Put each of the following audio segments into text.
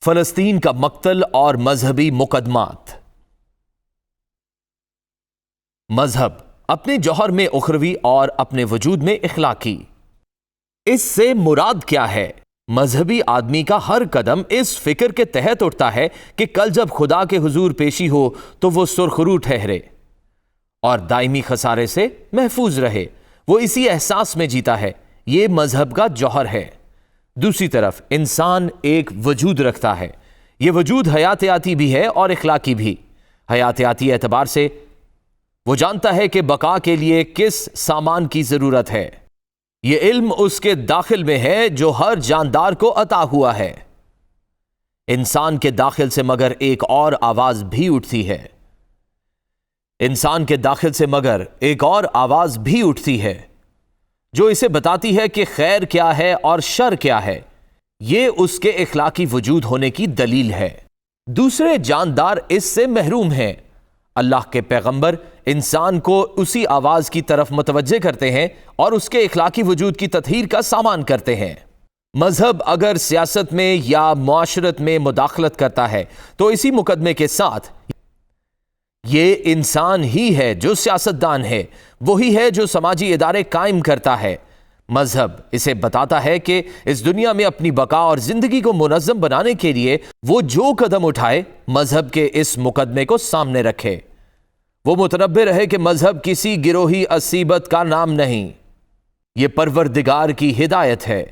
فلسطین کا مقتل اور مذہبی مقدمات۔ مذہب اپنے جوہر میں اخروی اور اپنے وجود میں اخلاقی۔ اس سے مراد کیا ہے؟ مذہبی آدمی کا ہر قدم اس فکر کے تحت اٹھتا ہے کہ کل جب خدا کے حضور پیشی ہو تو وہ سرخرو ٹھہرے اور دائمی خسارے سے محفوظ رہے۔ وہ اسی احساس میں جیتا ہے۔ یہ مذہب کا جوہر ہے۔ دوسری طرف انسان ایک وجود رکھتا ہے۔ یہ وجود حیاتیاتی بھی ہے اور اخلاقی بھی۔ حیاتیاتی اعتبار سے وہ جانتا ہے کہ بقا کے لیے کس سامان کی ضرورت ہے۔ یہ علم اس کے داخل میں ہے جو ہر جاندار کو عطا ہوا ہے۔ انسان کے داخل سے مگر ایک اور آواز بھی اٹھتی ہے۔ انسان کے داخل سے مگر ایک اور آواز بھی اٹھتی ہے جو اسے بتاتی ہے کہ خیر کیا ہے اور شر کیا ہے۔ یہ اس کے اخلاقی وجود ہونے کی دلیل ہے۔ دوسرے جاندار اس سے محروم ہیں۔ اللہ کے پیغمبر انسان کو اسی آواز کی طرف متوجہ کرتے ہیں اور اس کے اخلاقی وجود کی تطہیر کا سامان کرتے ہیں۔ مذہب اگر سیاست میں یا معاشرت میں مداخلت کرتا ہے تو اسی مقدمے کے ساتھ یہ انسان ہی ہے جو سیاستدان ہے، وہی ہے جو سماجی ادارے قائم کرتا ہے۔ مذہب اسے بتاتا ہے کہ اس دنیا میں اپنی بقا اور زندگی کو منظم بنانے کے لیے وہ جو قدم اٹھائے مذہب کے اس مقدمے کو سامنے رکھے۔ وہ متنبہ رہے کہ مذہب کسی گروہی عصیبت کا نام نہیں، یہ پروردگار کی ہدایت ہے۔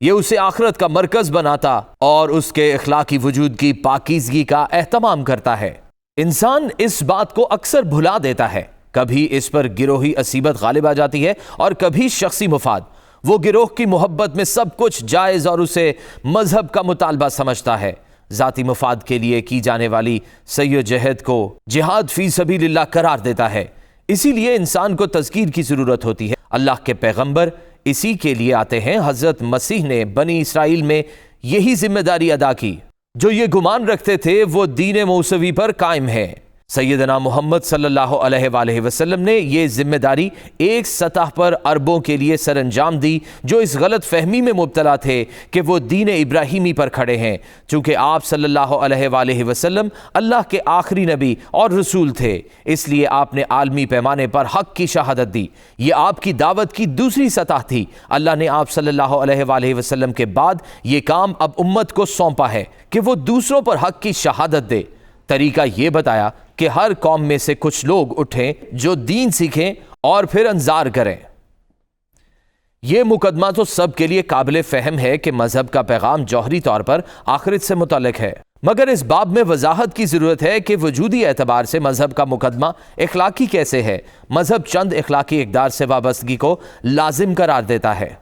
یہ اسے آخرت کا مرکز بناتا اور اس کے اخلاقی وجود کی پاکیزگی کا اہتمام کرتا ہے۔ انسان اس بات کو اکثر بھلا دیتا ہے۔ کبھی اس پر گروہی عصیبت غالب آ جاتی ہے اور کبھی شخصی مفاد۔ وہ گروہ کی محبت میں سب کچھ جائز اور اسے مذہب کا مطالبہ سمجھتا ہے۔ ذاتی مفاد کے لیے کی جانے والی سعی و جہد کو جہاد فی سبیل اللہ قرار دیتا ہے۔ اسی لیے انسان کو تذکیر کی ضرورت ہوتی ہے۔ اللہ کے پیغمبر اسی کے لیے آتے ہیں۔ حضرت مسیح نے بنی اسرائیل میں یہی ذمہ داری ادا کی۔ جو یہ گمان رکھتے تھے وہ دین موسوی پر قائم ہے۔ سیدنا محمد صلی اللہ علیہ وآلہ وسلم نے یہ ذمہ داری ایک سطح پر عربوں کے لیے سر انجام دی جو اس غلط فہمی میں مبتلا تھے کہ وہ دین ابراہیمی پر کھڑے ہیں۔ چونکہ آپ صلی اللہ علیہ وآلہ وسلم اللہ کے آخری نبی اور رسول تھے، اس لیے آپ نے عالمی پیمانے پر حق کی شہادت دی۔ یہ آپ کی دعوت کی دوسری سطح تھی۔ اللہ نے آپ صلی اللہ علیہ وآلہ وسلم کے بعد یہ کام اب امت کو سونپا ہے کہ وہ دوسروں پر حق کی شہادت دے۔ طریقہ یہ بتایا کہ ہر قوم میں سے کچھ لوگ اٹھیں جو دین سیکھیں اور پھر انظار کریں۔ یہ مقدمہ تو سب کے لیے قابل فہم ہے کہ مذہب کا پیغام جوہری طور پر آخرت سے متعلق ہے، مگر اس باب میں وضاحت کی ضرورت ہے کہ وجودی اعتبار سے مذہب کا مقدمہ اخلاقی کیسے ہے۔ مذہب چند اخلاقی اقدار سے وابستگی کو لازم قرار دیتا ہے۔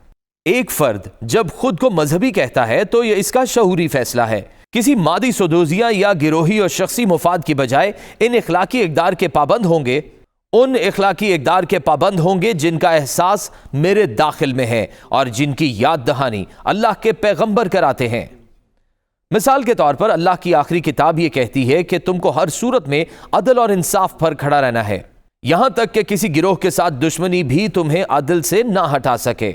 ایک فرد جب خود کو مذہبی کہتا ہے تو یہ اس کا شعوری فیصلہ ہے۔ کسی مادی سدوزیاں یا گروہی اور شخصی مفاد کی بجائے ان اخلاقی اقدار کے پابند ہوں گے، ان اخلاقی اقدار کے پابند ہوں گے جن کا احساس میرے داخل میں ہے اور جن کی یاد دہانی اللہ کے پیغمبر کراتے ہیں۔ مثال کے طور پر اللہ کی آخری کتاب یہ کہتی ہے کہ تم کو ہر صورت میں عدل اور انصاف پر کھڑا رہنا ہے، یہاں تک کہ کسی گروہ کے ساتھ دشمنی بھی تمہیں عدل سے نہ ہٹا سکے۔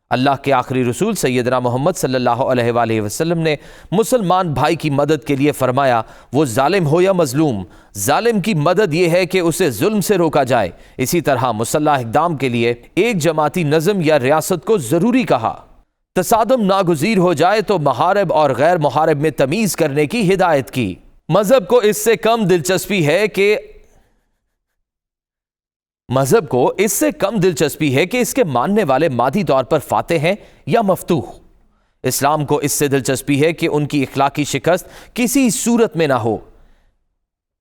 اللہ کے آخری رسول سیدنا محمد صلی اللہ علیہ وآلہ وسلم نے مسلمان بھائی کی مدد کے لیے فرمایا، وہ ظالم ہو یا مظلوم، ظالم کی مدد یہ ہے کہ اسے ظلم سے روکا جائے۔ اسی طرح مسلح اقدام کے لیے ایک جماعتی نظم یا ریاست کو ضروری کہا۔ تصادم ناگزیر ہو جائے تو محارب اور غیر محارب میں تمیز کرنے کی ہدایت کی۔ مذہب کو اس سے کم دلچسپی ہے کہ اس کے ماننے والے مادی طور پر فاتح ہیں یا مفتوح۔ اسلام کو اس سے دلچسپی ہے کہ ان کی اخلاقی شکست کسی صورت میں نہ ہو۔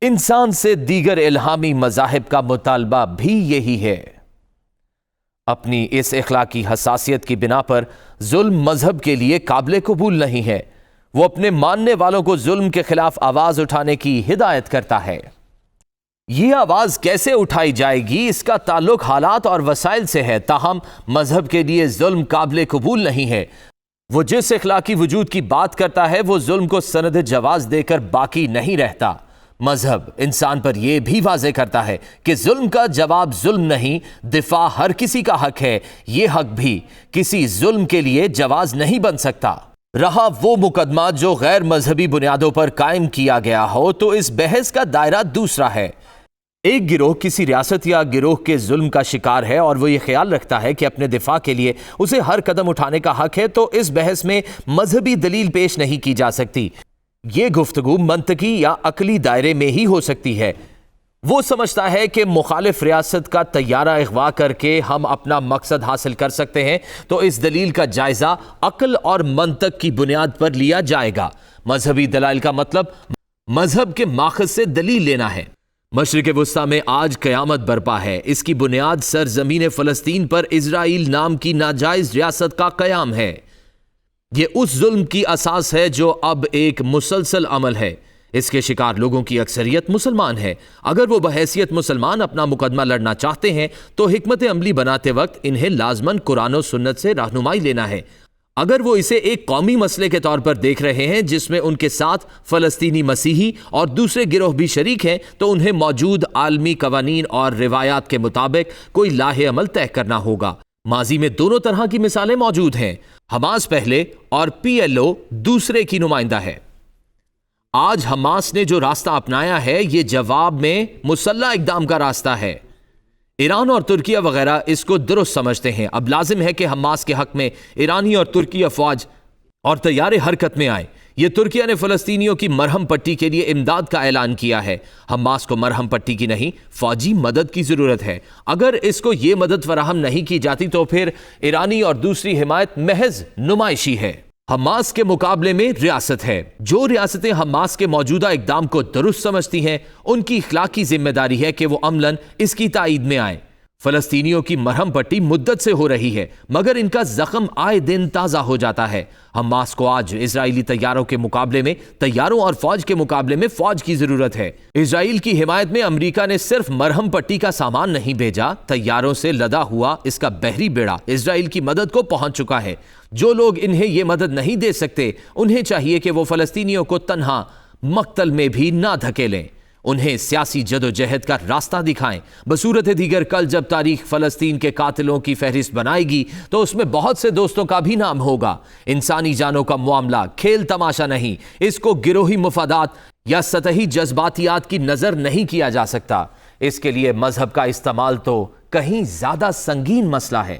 انسان سے دیگر الہامی مذاہب کا مطالبہ بھی یہی ہے۔ اپنی اس اخلاقی حساسیت کی بنا پر ظلم مذہب کے لیے قابل قبول نہیں ہے۔ وہ اپنے ماننے والوں کو ظلم کے خلاف آواز اٹھانے کی ہدایت کرتا ہے۔ یہ آواز کیسے اٹھائی جائے گی اس کا تعلق حالات اور وسائل سے ہے، تاہم مذہب کے لیے ظلم قابل قبول نہیں ہے۔ وہ جس اخلاقی وجود کی بات کرتا ہے وہ ظلم کو سند جواز دے کر باقی نہیں رہتا۔ مذہب انسان پر یہ بھی واضح کرتا ہے کہ ظلم کا جواب ظلم نہیں، دفاع ہر کسی کا حق ہے۔ یہ حق بھی کسی ظلم کے لیے جواز نہیں بن سکتا۔ رہا وہ مقدمہ جو غیر مذہبی بنیادوں پر قائم کیا گیا ہو تو اس بحث کا دائرہ دوسرا ہے۔ ایک گروہ کسی ریاست یا گروہ کے ظلم کا شکار ہے اور وہ یہ خیال رکھتا ہے کہ اپنے دفاع کے لیے اسے ہر قدم اٹھانے کا حق ہے، تو اس بحث میں مذہبی دلیل پیش نہیں کی جا سکتی۔ یہ گفتگو منطقی یا عقلی دائرے میں ہی ہو سکتی ہے۔ وہ سمجھتا ہے کہ مخالف ریاست کا طیارہ اغوا کر کے ہم اپنا مقصد حاصل کر سکتے ہیں، تو اس دلیل کا جائزہ عقل اور منطق کی بنیاد پر لیا جائے گا۔ مذہبی دلائل کا مطلب مذہب کے ماخذ سے دلیل لینا ہے۔ مشرق وسطی میں آج قیامت برپا ہے۔ اس کی بنیاد سرزمین فلسطین پر اسرائیل نام کی ناجائز ریاست کا قیام ہے۔ یہ اس ظلم کی اساس ہے جو اب ایک مسلسل عمل ہے۔ اس کے شکار لوگوں کی اکثریت مسلمان ہے۔ اگر وہ بحیثیت مسلمان اپنا مقدمہ لڑنا چاہتے ہیں تو حکمت عملی بناتے وقت انہیں لازماً قرآن و سنت سے رہنمائی لینا ہے۔ اگر وہ اسے ایک قومی مسئلے کے طور پر دیکھ رہے ہیں جس میں ان کے ساتھ فلسطینی مسیحی اور دوسرے گروہ بھی شریک ہیں، تو انہیں موجود عالمی قوانین اور روایات کے مطابق کوئی لاہ عمل طے کرنا ہوگا۔ ماضی میں دونوں طرح کی مثالیں موجود ہیں۔ حماس پہلے اور PLO دوسرے کی نمائندہ ہے۔ آج حماس نے جو راستہ اپنایا ہے یہ جواب میں مسلح اقدام کا راستہ ہے۔ ایران اور ترکیہ وغیرہ اس کو درست سمجھتے ہیں۔ اب لازم ہے کہ حماس کے حق میں ایرانی اور ترکی افواج اور طیارے حرکت میں آئیں۔ یہ ترکیہ نے فلسطینیوں کی مرہم پٹی کے لیے امداد کا اعلان کیا ہے۔ حماس کو مرہم پٹی کی نہیں، فوجی مدد کی ضرورت ہے۔ اگر اس کو یہ مدد فراہم نہیں کی جاتی تو پھر ایرانی اور دوسری حمایت محض نمائشی ہے۔ حماس کے مقابلے میں ریاست ہے۔ جو ریاستیں حماس کے موجودہ اقدام کو درست سمجھتی ہیں ان کی اخلاقی ذمہ داری ہے کہ وہ عملاً اس کی تائید میں آئیں۔ فلسطینیوں کی مرہم پٹی مدت سے ہو رہی ہے مگر ان کا زخم آئے دن تازہ ہو جاتا ہے۔ حماس کو آج اسرائیلی طیاروں کے مقابلے میں طیاروں اور فوج کے مقابلے میں فوج کی ضرورت ہے۔ اسرائیل کی حمایت میں امریکہ نے صرف مرہم پٹی کا سامان نہیں بھیجا، طیاروں سے لدا ہوا اس کا بحری بیڑا اسرائیل کی مدد کو پہنچ چکا ہے۔ جو لوگ انہیں یہ مدد نہیں دے سکتے انہیں چاہیے کہ وہ فلسطینیوں کو تنہا مقتل میں بھی نہ دھکیلیں، انہیں سیاسی جدوجہد کا راستہ دکھائیں۔ بصورت دیگر کل جب تاریخ فلسطین کے قاتلوں کی فہرست بنائے گی تو اس میں بہت سے دوستوں کا بھی نام ہوگا۔ انسانی جانوں کا معاملہ کھیل تماشا نہیں، اس کو گروہی مفادات یا سطحی جذباتیات کی نظر نہیں کیا جا سکتا۔ اس کے لیے مذہب کا استعمال تو کہیں زیادہ سنگین مسئلہ ہے۔